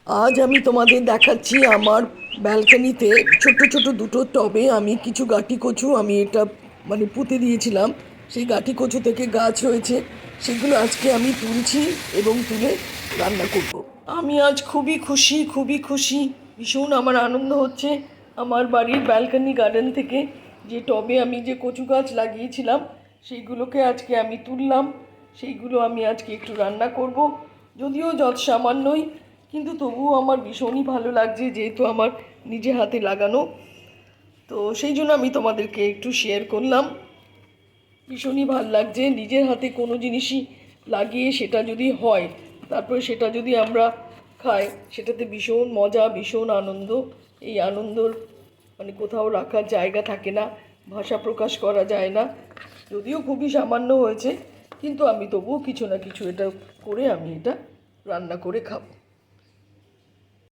আজ আমি তোমাদের দেখাচ্ছি আমার ব্যালকনিতে ছোট ছোট দুটো টবে আমি কিছু গাঁটি কচু আমি এটা পুঁতে দিয়েছিলাম। সেই গাঁটি কচু থেকে গাছ হয়েছে, সেগুলো আজকে আমি তুলছি এবং তুলে রান্না করব। আমি আজ খুবই খুশি, খুবই খুশি, ভীষণ আমার আনন্দ হচ্ছে। আমার বাড়ির ব্যালকনি গার্ডেন থেকে যে টবে আমি যে কচু গাছ লাগিয়েছিলাম সেইগুলোকে আজকে আমি তুললাম। সেইগুলো আমি আজকে একটু রান্না করব, যদিও যৎ সামান্যই, কিন্তু তবুও আমার ভীষণই ভালো লাগছে যেহেতু আমার নিজে হাতে লাগানো। তো সেই জন্য আমি তোমাদেরকে একটু শেয়ার করলাম। ভীষণই ভালো লাগছে নিজের হাতে কোনো জিনিসই লাগিয়ে সেটা যদি হয়, তারপরে সেটা যদি আমরা খাই, সেটাতে ভীষণ মজা, ভীষণ আনন্দ। এই আনন্দর কোথাও রাখার জায়গা থাকে না, ভাষা প্রকাশ করা যায় না। যদিও খুবই সামান্য হয়েছে, কিন্তু আমি তবুও কিছু না কিছু এটা করে আমি এটা রান্না করে খাবো।